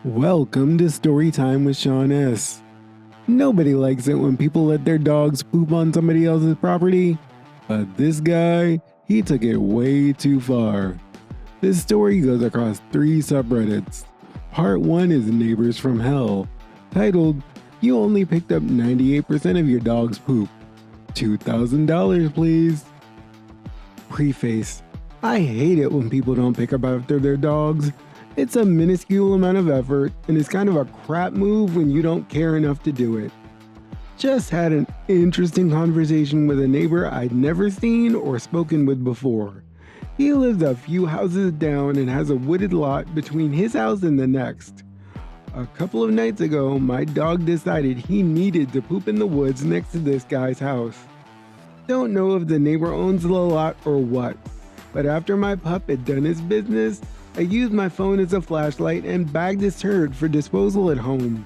Welcome to Storytime with Sean S. Nobody likes it when people let their dogs poop on somebody else's property, but this guy, he took it way too far. This story goes across 3 subreddits. Part 1 is Neighbors from Hell, titled, "You only picked up 98% of your dog's poop. $2,000 please." Preface: I hate it when people don't pick up after their dogs. It's a minuscule amount of effort, and it's kind of a crap move when you don't care enough to do it. Just had an interesting conversation with a neighbor I'd never seen or spoken with before. He lives a few houses down and has a wooded lot between his house and the next. A couple of nights ago, my dog decided he needed to poop in the woods next to this guy's house. Don't know if the neighbor owns the lot or what, but after my pup had done his business, I used my phone as a flashlight and bagged his turd for disposal at home.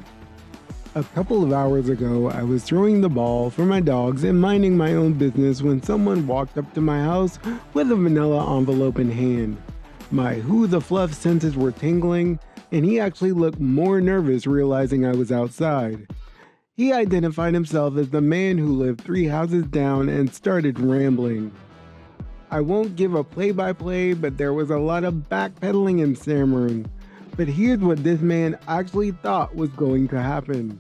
A couple of hours ago, I was throwing the ball for my dogs and minding my own business when someone walked up to my house with a manila envelope in hand. My who the fluff senses were tingling, and he actually looked more nervous realizing I was outside. He identified himself as the man who lived 3 houses down and started rambling. I won't give a play-by-play, but there was a lot of backpedaling and stammering. But here's what this man actually thought was going to happen.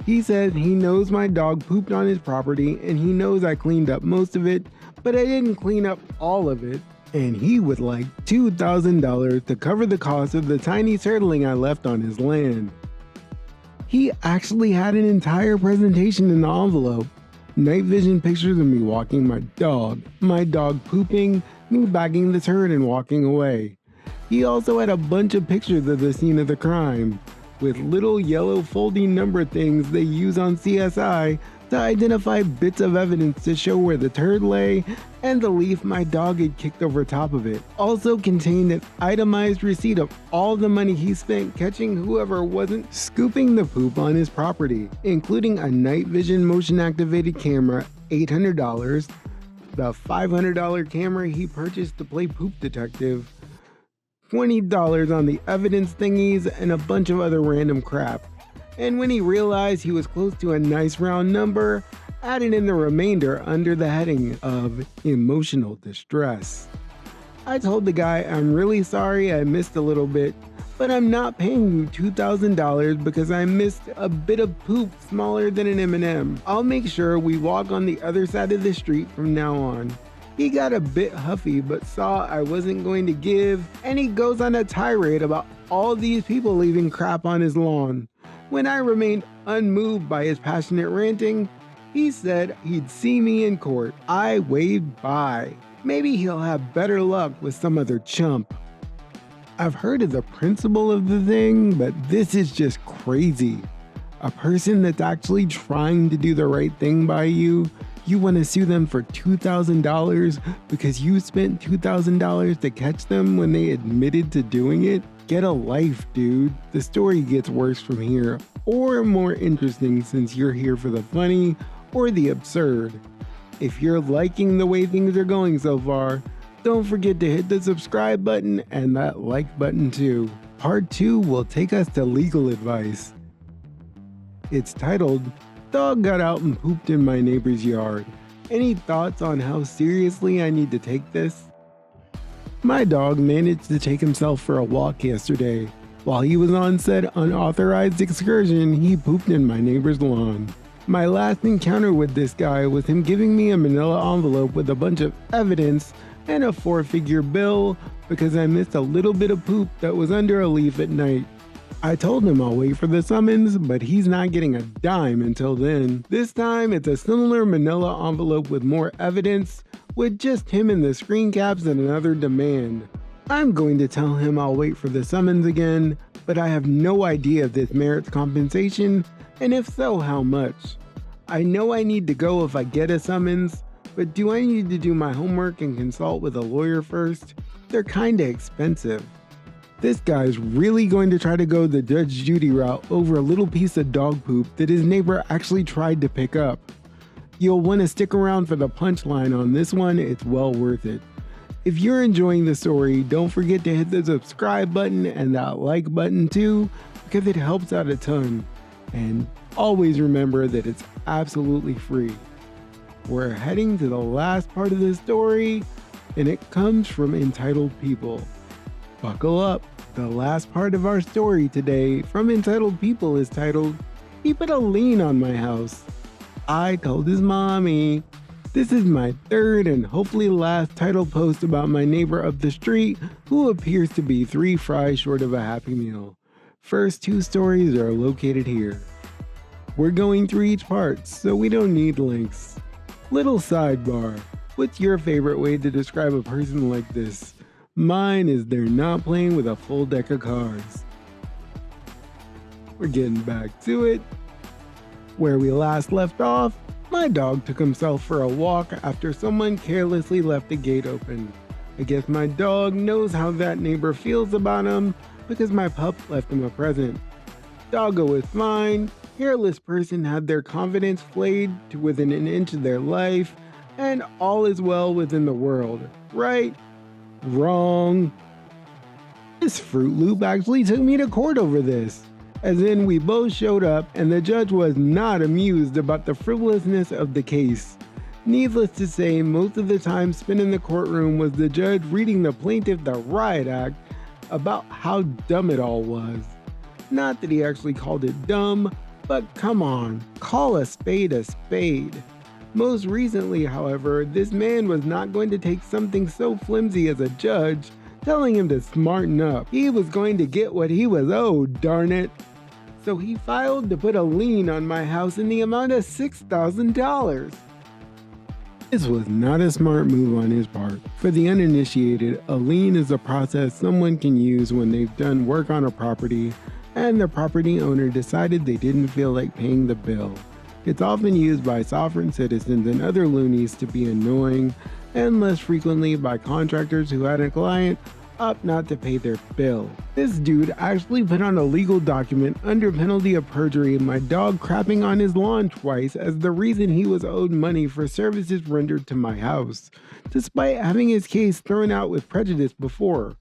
He said he knows my dog pooped on his property and he knows I cleaned up most of it, but I didn't clean up all of it. And he would like $2,000 to cover the cost of the tiny turtling I left on his land. He actually had an entire presentation in the envelope. Night vision pictures of me walking my dog pooping, me bagging the turd and walking away. He also had a bunch of pictures of the scene of the crime, with little yellow folding number things they use on CSI to identify bits of evidence to show where the turd lay and the leaf my dog had kicked over top of it. Also contained an itemized receipt of all the money he spent catching whoever wasn't scooping the poop on his property, including a night vision motion activated camera, $800, the $500 camera he purchased to play poop detective, $20 on the evidence thingies, and a bunch of other random crap. And when he realized he was close to a nice round number, added in the remainder under the heading of emotional distress. I told the guy I'm really sorry I missed a little bit, but I'm not paying you $2,000 because I missed a bit of poop smaller than an M&M. I'll make sure we walk on the other side of the street from now on. He got a bit huffy but saw I wasn't going to give, and he goes on a tirade about all these people leaving crap on his lawn. When I remained unmoved by his passionate ranting, he said he'd see me in court. I waved by. Maybe he'll have better luck with some other chump. I've heard of the principle of the thing, but this is just crazy. A person that's actually trying to do the right thing by you, you want to sue them for $2,000 because you spent $2,000 to catch them when they admitted to doing it? Get a life, dude. The story gets worse from here, or more interesting since you're here for the funny or the absurd. If you're liking the way things are going so far, don't forget to hit the subscribe button and that like button too. Part 2 will take us to legal advice. It's titled, "Dog Got Out and Pooped in My Neighbor's Yard. Any thoughts on how seriously I need to take this?" My dog managed to take himself for a walk yesterday. While he was on said unauthorized excursion, he pooped in my neighbor's lawn. My last encounter with this guy was him giving me a manila envelope with a bunch of evidence and a 4-figure bill because I missed a little bit of poop that was under a leaf at night. I told him I'll wait for the summons, but he's not getting a dime until then. This time, it's a similar manila envelope with more evidence, with just him in the screen caps and another demand. I'm going to tell him I'll wait for the summons again, but I have no idea if this merits compensation, and if so, how much. I know I need to go if I get a summons, but do I need to do my homework and consult with a lawyer first? They're kinda expensive. This guy's really going to try to go the Judge Judy route over a little piece of dog poop that his neighbor actually tried to pick up. You'll want to stick around for the punchline on this one, it's well worth it. If you're enjoying the story, don't forget to hit the subscribe button and that like button too, because it helps out a ton. And always remember that it's absolutely free. We're heading to the last part of this story, and it comes from Entitled People. Buckle up. The last part of our story today from Entitled People is titled, "He Put a Lien on My House." I told his mommy. This is my third and hopefully last title post about my neighbor up the street who appears to be 3 fries short of a Happy Meal. First 2 stories are located here. We're going through each part, so we don't need links. Little sidebar, what's your favorite way to describe a person like this? Mine is they're not playing with a full deck of cards. We're getting back to it. Where we last left off, my dog took himself for a walk after someone carelessly left the gate open. I guess my dog knows how that neighbor feels about him because my pup left him a present. Doggo was fine. Hairless person had their confidence flayed to within an inch of their life, and all is well within the world, right? Wrong. This Fruit Loop actually took me to court over this. As in, we both showed up and the judge was not amused about the frivolousness of the case. Needless to say, most of the time spent in the courtroom was the judge reading the plaintiff the riot act about how dumb it all was. Not that he actually called it dumb, but come on, call a spade a spade. Most recently, however, this man was not going to take something so flimsy as a judge telling him to smarten up. He was going to get what he was owed, darn it. So he filed to put a lien on my house in the amount of $6,000. This was not a smart move on his part. For the uninitiated, a lien is a process someone can use when they've done work on a property and the property owner decided they didn't feel like paying the bill. It's often used by sovereign citizens and other loonies to be annoying, and less frequently by contractors who had a client opt not to pay their bill. This dude actually put on a legal document under penalty of perjury and my dog crapping on his lawn twice as the reason he was owed money for services rendered to my house, despite having his case thrown out with prejudice before.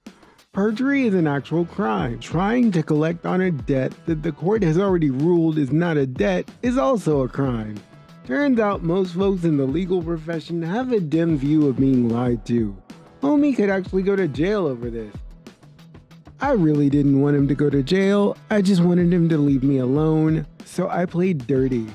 Perjury is an actual crime. Trying to collect on a debt that the court has already ruled is not a debt is also a crime. Turns out most folks in the legal profession have a dim view of being lied to. Homie could actually go to jail over this. I really didn't want him to go to jail, I just wanted him to leave me alone, so I played dirty.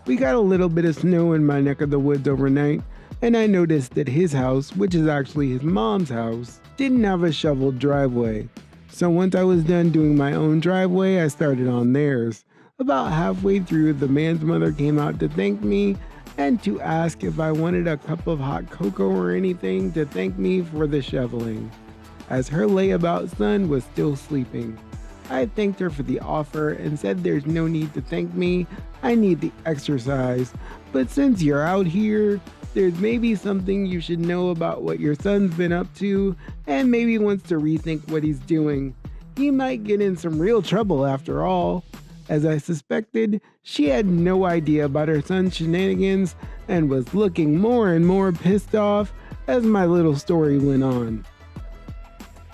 We got a little bit of snow in my neck of the woods overnight, and I noticed that his house, which is actually his mom's house, didn't have a shoveled driveway. So once I was done doing my own driveway, I started on theirs. About halfway through, the man's mother came out to thank me and to ask if I wanted a cup of hot cocoa or anything to thank me for the shoveling, as her layabout son was still sleeping. I thanked her for the offer and said there's no need to thank me, I need the exercise, but since you're out here, there's maybe something you should know about what your son's been up to and maybe wants to rethink what he's doing. He might get in some real trouble after all. As I suspected, she had no idea about her son's shenanigans and was looking more and more pissed off as my little story went on.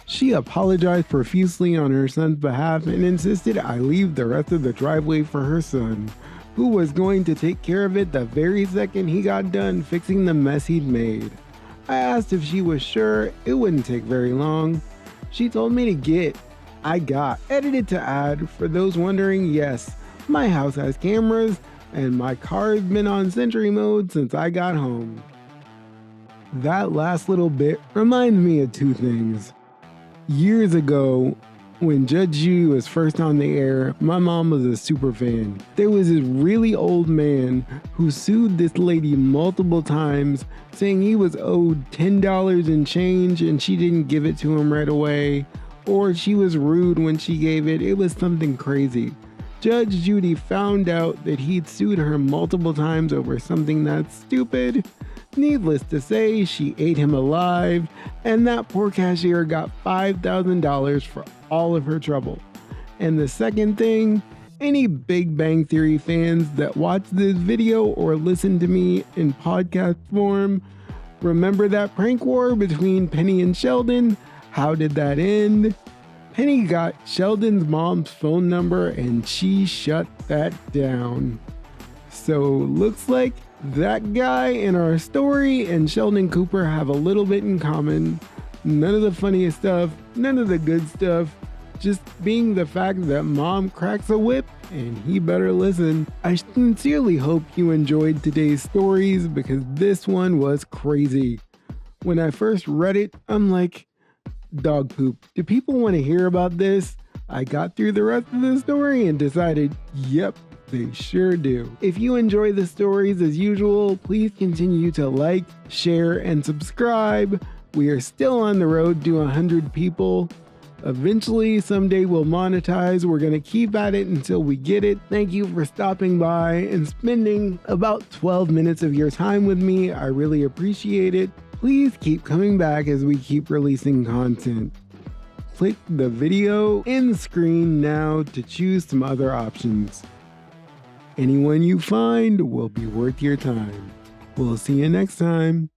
She apologized profusely on her son's behalf and insisted I leave the rest of the driveway for her son, who was going to take care of it the very second he got done fixing the mess he'd made. I asked if she was sure it wouldn't take very long. She told me to get. I got. Edited to add, for those wondering, yes, my house has cameras and my car's been on sentry mode since I got home. That last little bit reminds me of 2 things. Years ago, when Judge Judy was first on the air, my mom was a super fan. There was this really old man who sued this lady multiple times, saying he was owed $10 in change and she didn't give it to him right away, or she was rude when she gave it. It was something crazy. Judge Judy found out that he'd sued her multiple times over something that stupid. Needless to say, she ate him alive, and that poor cashier got $5,000 for all of her trouble. And the second thing, any Big Bang Theory fans that watch this video or listen to me in podcast form, remember that prank war between Penny and Sheldon? How did that end? Penny got Sheldon's mom's phone number and she shut that down. So looks like that guy in our story and Sheldon Cooper have a little bit in common. None of the funniest stuff, none of the good stuff, just being the fact that mom cracks a whip and he better listen. I sincerely hope you enjoyed today's stories because this one was crazy. When I first read it, I'm like, dog poop. Do people want to hear about this? I got through the rest of the story and decided, yep, they sure do. If you enjoy the stories as usual, please continue to like, share, and subscribe. We are still on the road to 100 people. Eventually, someday we'll monetize. We're going to keep at it until we get it. Thank you for stopping by and spending about 12 minutes of your time with me. I really appreciate it. Please keep coming back as we keep releasing content. Click the video end screen now to choose some other options. Anyone you find will be worth your time. We'll see you next time.